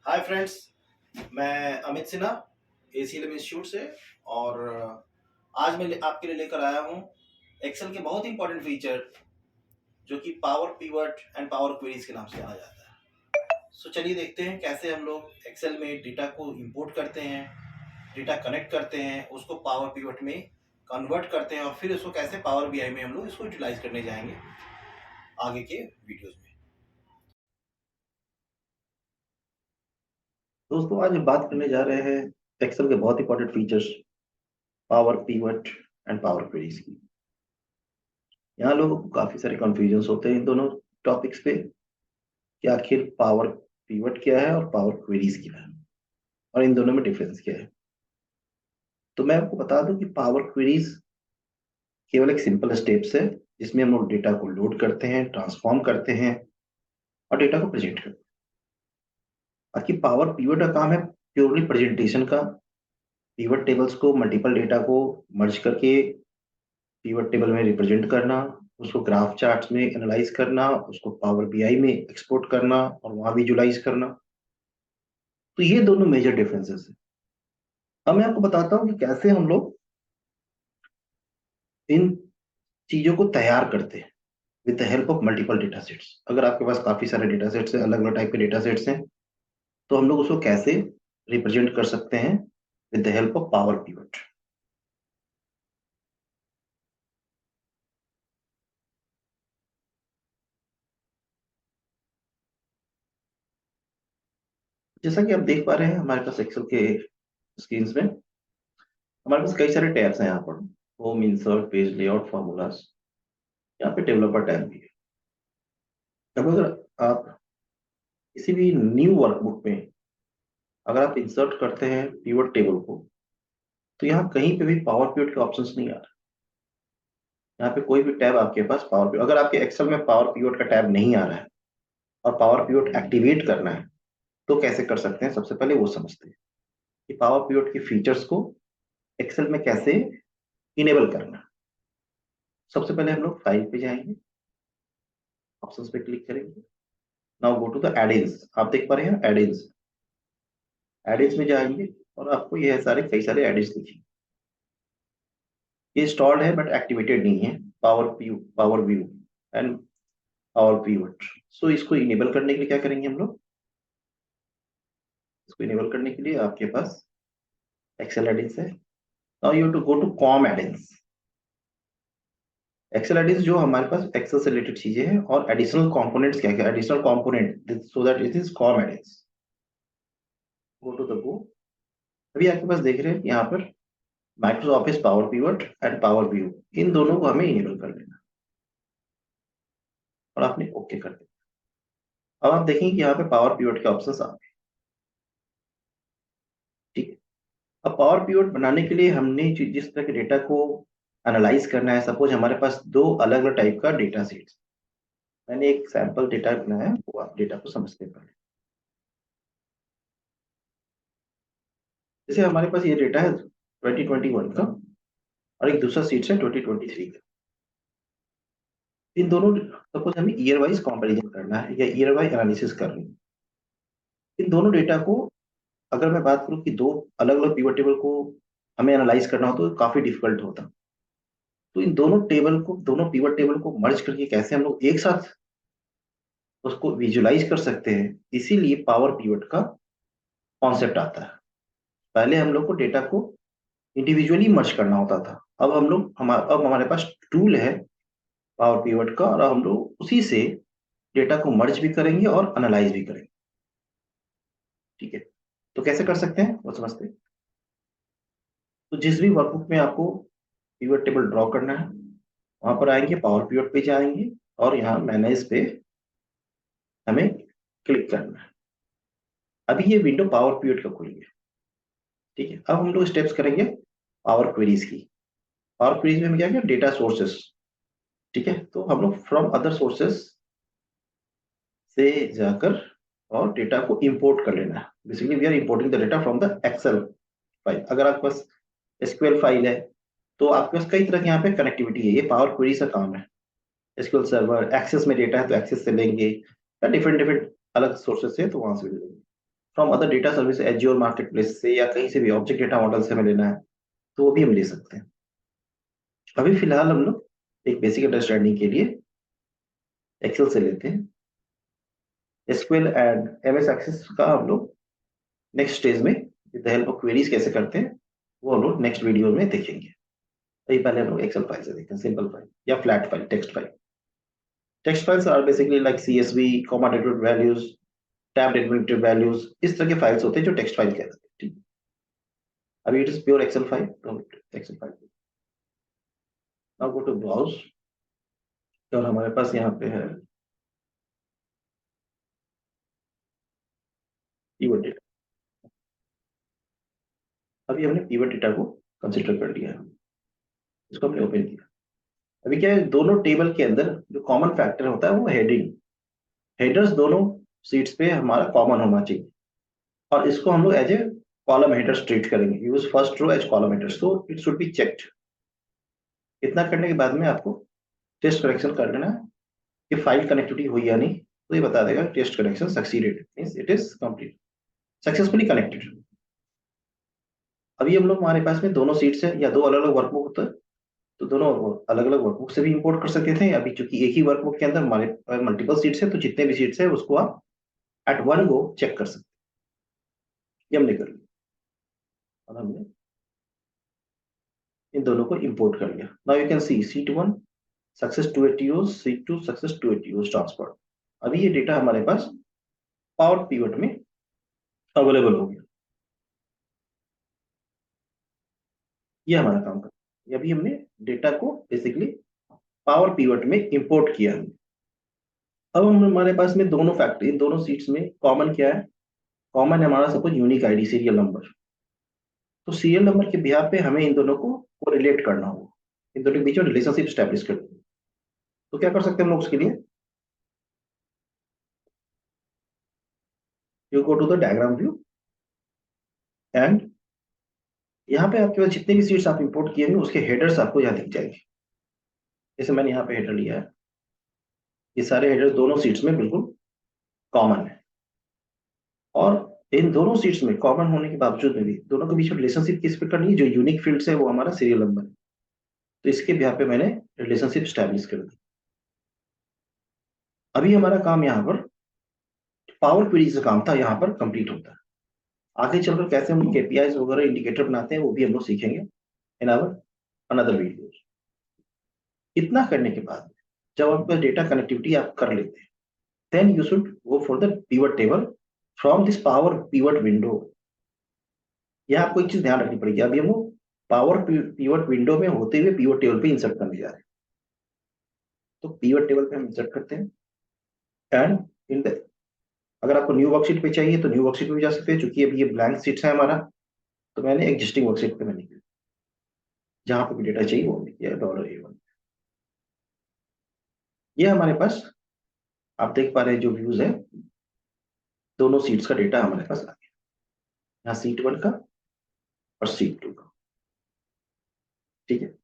Hi friends, मैं Amit Sinha एसीएलएम institute से। और आज मैं आपके लिए लेकर आया हूँ एक्सेल के बहुत इंपॉर्टेंट फीचर जो कि power pivot and power queries के नाम से जाना जाता है। सो चलिए देखते हैं कैसे हम लोग एक्सेल में डेटा को इंपोर्ट करते हैं, डेटा कनेक्ट करते हैं, उसको पावर पिवट में कन्वर्ट करते हैं और फिर उसको कैसे पावर बीआई में हम लोग इसको यूटिलाइज करने जाएंगे आगे के वीडियोज में। दोस्तों आज हम बात करने जा रहे हैं एक्सेल के बहुत important features power pivot and power queries की। यहाँ लोगों को काफी सारे कंफ्यूजन होते हैं इन दोनों टॉपिक्स पे कि आखिर पावर पिवट क्या है और पावर क्वेरीज क्या है और इन दोनों में डिफरेंस क्या है। तो मैं आपको बता दूं कि पावर क्वेरीज केवल एक सिंपल स्टेप्स है जिसमें हम लोग डेटा को लोड करते हैं, ट्रांसफॉर्म करते हैं और डेटा को प्रेजेंट करते हैं। बाकी पावर पिवट का काम है प्योरली प्रेजेंटेशन का, पिवट टेबल्स को, मल्टीपल डेटा को मर्ज करके पिवट टेबल में रिप्रेजेंट करना, उसको ग्राफ चार्ट्स में एनालाइज करना, उसको पावर बीआई में एक्सपोर्ट करना और वहां विजुलाइज करना। तो ये दोनों मेजर डिफरेंसेस है। अब मैं आपको बताता हूँ कि कैसे हम लोग इन चीजों को तैयार करते हैं with the help of multiple data sets. अगर आपके पास काफी सारे डेटा सेट्स हैं, अलग अलग टाइप के डेटा सेट्स हैं, तो हम लोग उसको कैसे रिप्रेजेंट कर सकते हैं with the help of power pivot. जैसा कि आप देख पा रहे हैं हमारे पास एक्सेल के स्क्रीन में हमारे पास कई सारे टैब्स हैं। यहाँ पर home, insert, page layout, formulas, यहाँ पे डेवलपर टैब भी है। अब अगर आप किसी भी न्यू वर्कबुक में अगर आप इंसर्ट करते हैं पिवट टेबल को, तो यहाँ कहीं पे भी पावर पिवट के ऑप्शंस नहीं आ रहा। यहाँ पे कोई भी टैब आपके पास पावर पिवट, अगर आपके एक्सेल में पावर पिवट का टैब नहीं आ रहा है और पावर पिवट एक्टिवेट करना है तो कैसे कर सकते हैं, सबसे पहले वो समझते हैं कि पावर पिवट के फीचर्स को एक्सेल में कैसे इनेबल करना है। सबसे पहले हम लोग फाइल पे जाएंगे, ऑप्शंस पे क्लिक करेंगे। Now go to the add ins. आप देख पा रहे हैं एडिंस, एडिंस में जाएंगे और आपको ये सारे कई सारे एडिंस दिखेंगे। ये इंस्टॉल्ड है बट एक्टिवेटेड नहीं है, power view and power pivot. So इसको इनेबल करने के लिए क्या करेंगे हम लोग, इसको इनेबल करने के लिए आपके पास एक्सेल एडिंस है। Now you to go to COM add ins. Excel add ins जो हमारे पास एक्सेल से रिलेटेड चीजें हैं और एडिशनल कंपोनेंट्स क्या क्या, additional component, so that it is COM add ins. Go to the go. अभी आपके पास देख रहे हैं यहाँ पर Microsoft Office power pivot and power view, इन दोनों को हमें इनेबल कर लेना और आपने ओके कर दिया। अब आप देखेंगे कि यहाँ पे पावर पिवट के ऑप्शन आ गए। ठीक है। अब पावर पिवट बनाने के लिए हमने जिस तरह के डेटा को एनालाइज करना है, सपोज हमारे पास दो अलग अलग टाइप का डेटा सेट्स, मैंने एक सैंपल डेटा बनाया है, वो आप डेटा को समझते हैं पहले। जैसे हमारे पास ये डेटा है 2021 का और एक दूसरा सीट है 2023 का। इन दोनों, सपोज हमें ईयर वाइज कंपैरिजन करना है या ईयर वाइज एनालिसिस करनी है। इन दोनों डेटा को अगर मैं बात करूं कि दो अलग अलग पिवट टेबल को हमें एनालाइज करना हो तो काफी डिफिकल्ट होता। तो इन दोनों टेबल को, दोनों पिवट टेबल को मर्ज करके कैसे हम लोग एक साथ उसको विजुलाइज कर सकते हैं, इसीलिए पावर पिवट का कॉन्सेप्ट आता है। पहले हम लोग को डेटा को इंडिविजुअली मर्ज करना होता था, अब हमारे पास टूल है पावर पिवट का और हम लोग उसी से डेटा को मर्ज भी करेंगे और एनालाइज भी करेंगे। ठीक है, तो कैसे कर सकते हैं वो समझते हैं। तो जिस भी वर्कबुक में आपको पिवट टेबल ड्रॉ करना है वहां पर आएंगे, पावर पिवट पे जाएंगे और यहाँ मैनेज पे हमें क्लिक करना है। अभी ये विंडो पावर पिवट का खुल गया। ठीक है, अब हम लोग स्टेप्स करेंगे पावर क्वेरीज की। पावर क्वेरीज में हम क्या किया, डेटा सोर्सेस। ठीक है, तो हम लोग फ्रॉम अदर सोर्सेस से जाकर और डेटा को इंपोर्ट कर लेना है। Basically we are importing the data from the Excel file. अगर आपके पास एसक्यूएल फाइल है तो आपके पास कई तरह की यहाँ पे कनेक्टिविटी है, ये पावर क्वेरी का काम है। एसक्यूएल सर्वर, एक्सेस में डेटा है तो एक्सेस से लेंगे या डिफरेंट डिफरेंट अलग सोर्सेस से तो वहां से भी लेंगे। From other data service azure market place से या कहीं से भी ऑब्जेक्ट डेटा मॉडल से हमें लेना है तो वो भी हम ले सकते हैं। अभी फिलहाल हम लोग एक बेसिक अंडरस्टैंडिंग के लिए एक्सेल से लेते हैं। एसक्यूएल एंड एमएस एक्सेस का हम लोग नेक्स्ट स्टेज में with the help of queries कैसे करते हैं वो हम लोग नेक्स्ट वीडियो में देखेंगे। अभी पहले हम लोग एक्सेल फाइल से देखते हैं, सिंपल फाइल या flat file, text file. Text files are basically like CSV, comma database values, tab database values, इस तरह के फाइल्स होते हैं जो टेक्स्ट फाइल कहलाते हैं। ठीक, अभी it is pure Excel file, तो Excel file. Now go to browse और हमारे पास यहाँ पे है pivot डेटा। अभी हमने pivot डेटा को कंसिडर कर लिया है, इसको हमने ओपन किया। अभी क्या है, दोनों टेबल के अंदर जो कॉमन फैक्टर होता है वो हेडिंग, हेडर्स दोनों सीट्स पे हमारा कॉमन होना चाहिए और इसको हम लोग as a column headers treat करेंगे। Use first row as column headers, तो इट शुड बी चेक्ड। इतना करने के बाद में आपको टेस्ट करेक्शन कर लेना है कि फाइल कनेक्टिविटी हुई या नहीं, तो ये बता देगा test connection succeeded, means it is complete, successfully connected. अभी हम लोग हमारे पास में दोनों सीट्स है या दो अलग अलग वर्कबुक होता है, तो दोनों अलग अलग वर्कबुक से भी इंपोर्ट कर सकते थे। अभी चूंकि एक ही वर्कबुक के अंदर हमारे मल्टीपल सीट्स है, तो जितने भी सीट्स है उसको आप एट वन गो चेक कर सकते हैं। ये हमने कर लिया और हमने इन दोनों को इंपोर्ट कर लिया। Now you can see sheet one success 280 use, sheet two success 280 use transfer. अभी ये डेटा हमारे पास पावर पिवट में अवेलेबल हो गया। ये हमारा काम कर, अभी हमने डेटा को बेसिकली पावर पिवट में इंपोर्ट किया है। अब हम हमारे पास में दोनों फैक्टर, इन दोनों सीट्स में कॉमन क्या है, कॉमन है हमारा suppose unique ID, serial number. तो सीरियल नंबर के बिहार पे हमें इन दोनों को रिलेट करना होगा, इन दोनों के बीच में रिलेशनशिप स्टैब्लिश करनी है। तो क्या कर सकते हैं हम लोग उसके लिए, you go to the diagram view and यहाँ पे आपके पास जितने भी सीट्स आप इंपोर्ट किए हैं उसके हेडर्स आपको यहाँ दिख जाएंगे। जैसे मैंने यहाँ पे हेडर लिया है, ये सारे हेडर दोनों सीट्स में बिल्कुल कॉमन है और इन दोनों सीट्स में कॉमन होने के बावजूद में भी दोनों के बीच में रिलेशनशिप किस पे करनी है, जो यूनिक फील्ड्स है वो हमारा सीरियल नंबर है, तो इसके बिहार पे मैंने रिलेशनशिप स्टैब्लिश कर दी। अभी हमारा काम यहाँ पर पावर क्वेरी का काम था, यहाँ पर कंप्लीट होता है। आगे चलकर कैसे हम केपीआईज वगैरह इंडिकेटर बनाते हैं वो भी हम लोग सीखेंगे इन आवर अनदर वीडियो। इतना करने के बाद जब आपका डेटा कनेक्टिविटी आप कर लेते हैं, then you should go for the pivot table from this Power Pivot window. यहाँ आपको एक चीज ध्यान रखनी पड़ेगी, अभी हम लोग पावर पिवट विंडो में होते हुए पिवट टेबल पे इंसर्ट करने जा रहे हैं। तो पिवट टेबल पे हम इंसर्ट करते हैं एंड इन द, अगर आपको न्यू वर्कशीट पे चाहिए तो न्यू वर्कशीट पे भी जा सकते हैं, क्योंकि अभी ये ब्लैंक सीट्स है हमारा, तो मैंने एग्जिस्टिंग वर्कशीट पे मैंने किया, जहां पे भी डेटा चाहिए वो हमने किया $A1। ये हमारे पास आप देख पा रहे हैं जो व्यूज है, दोनों सीट्स का डेटा हमारे पास आ गया, यहाँ सीट वन का और सीट टू का। ठीक है,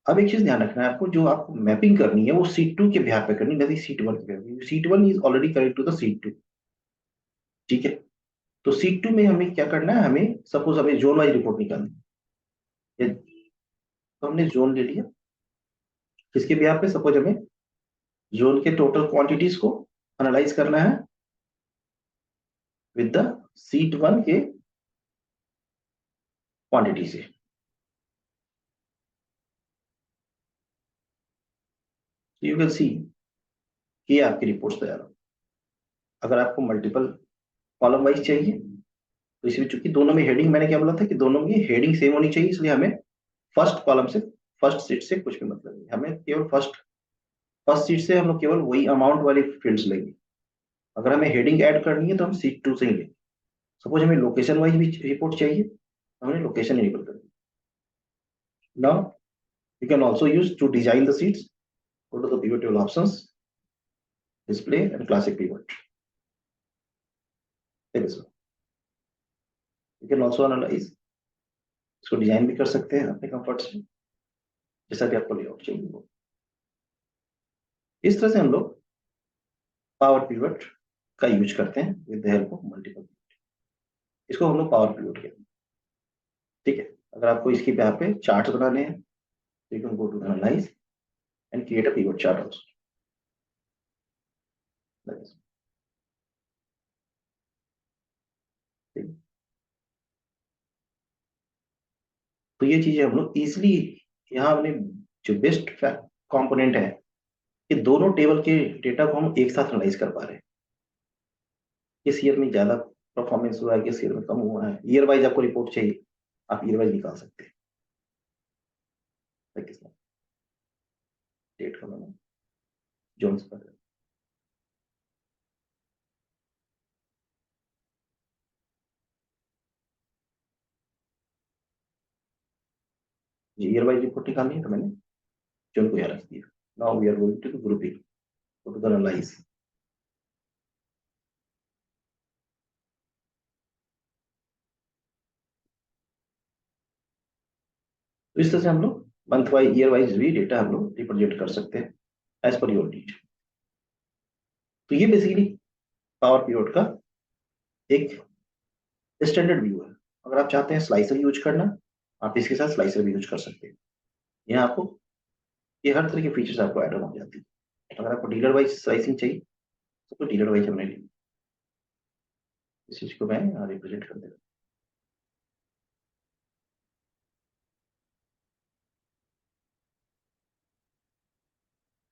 अब एक चीज ध्यान रखना है आपको, जो आपको मैपिंग करनी है वो सीट टू के बिहार पे करनी, नहीं सीट वन के बिहार। Sheet one is already connect to the sheet two. ठीक है, तो सीट टू में हमें क्या करना है, हमें सपोज हमें जोन वाइज रिपोर्ट निकालनी है, तो हमने जोन ले लिया, किसके बिहार पे, सपोज हमें जोन के टोटल क्वांटिटीज को एनालाइज करना है विद द सीट वन के क्वांटिटी से। यू कैन सी कि आपकी रिपोर्ट्स तैयार हो। अगर आपको मल्टीपल कॉलम वाइज चाहिए तो इसमें चूंकि दोनों में हेडिंग, मैंने क्या बोला था कि दोनों में हेडिंग सेम होनी चाहिए, इसलिए हमें फर्स्ट कॉलम से, फर्स्ट सीट से कुछ भी मतलब नहीं, हमें केवल फर्स्ट फर्स्ट सीट से हम लोग केवल वही अमाउंट वाली फील्ड्स लेंगे। अगर हमें हेडिंग ऐड करनी है तो हम सीट टू से ही लेंगे। सपोज हमें लोकेशन वाइज भी रिपोर्ट चाहिए तो हमने लोकेशन इनेबल कर दी। Now you can also use to design the seats, go to the pivot table options, display and classic pivot. There is one. You can also analyze, इसको design भी कर सकते हैं अपने कंफर्ट से, जैसा भी आपको लेआउट चाहिए वो। इस तरह से हम लोग पावर पिवट का यूज करते हैं with the help of multiple. इसको हम लोग पावर पिवट कहते हैं। ठीक है, अगर आपको इसकी यहाँ पे चार्ट बनाने हैं तो you can go to analyse and create a pivot chart also. तो ये चीजें हम लोग इजिली यहाँ हमने जो बेस्ट कंपोनेंट है कि दोनों टेबल के डेटा को हम एक साथ एनालाइज कर पा रहे हैं। किस ईयर में ज्यादा परफॉर्मेंस हुआ है, किस ईयर में कम हुआ है, ईयर वाइज आपको रिपोर्ट चाहिए, आप ईयर वाइज निकाल सकते हैं। डेट का मैंने Jones per year wise report निकालनी है तो मैंने जोन को यहाँ रख दिया। Now we are going to grouping, to analyse. तो इस तरह से हम लोग मंथ वाइज ईयर वाइज भी डेटा हम लोग रिप्रेजेंट कर सकते हैं एज पर योर नीड। तो ये बेसिकली पावर पीरियड का एक स्टैंडर्ड व्यू है। अगर आप चाहते हैं स्लाइसर यूज करना, आप इसके साथ स्लाइसर भी यूज कर सकते हैं। यहाँ आपको ये हर तरह के फीचर्स आपको ऐड ऑन हो जाती है। अगर आपको डीलर वाइज स्लाइसिंग चाहिए तो डीलर वाइज हमने ली, इस चीज को मैं यहाँ रिप्रेजेंट कर देता हूँ।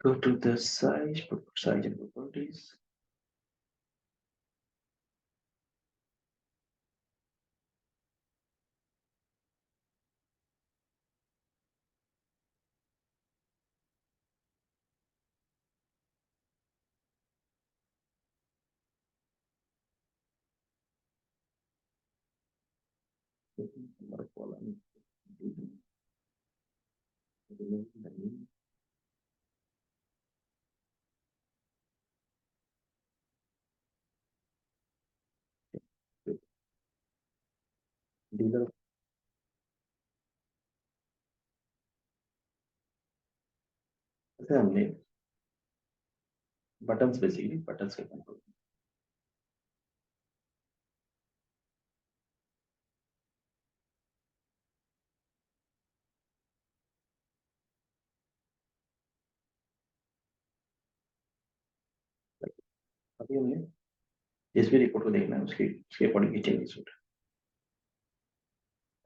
Go to the size, size and properties. हमारा column, डीलर से हमने बटन्स, बेसिकली बटन्स के कंट्रोल। अभी हमने जिस भी रिपोर्ट को देखना है उसके अकॉर्डिंग ही चेंजेस हो रहा है।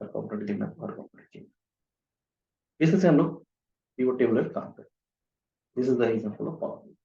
हर कंपोनेंट देखना है, हर कंपोनेंट चेंज। इस तरह से हम लोग पीवट टेबल काम करते हैं। This is the example of power.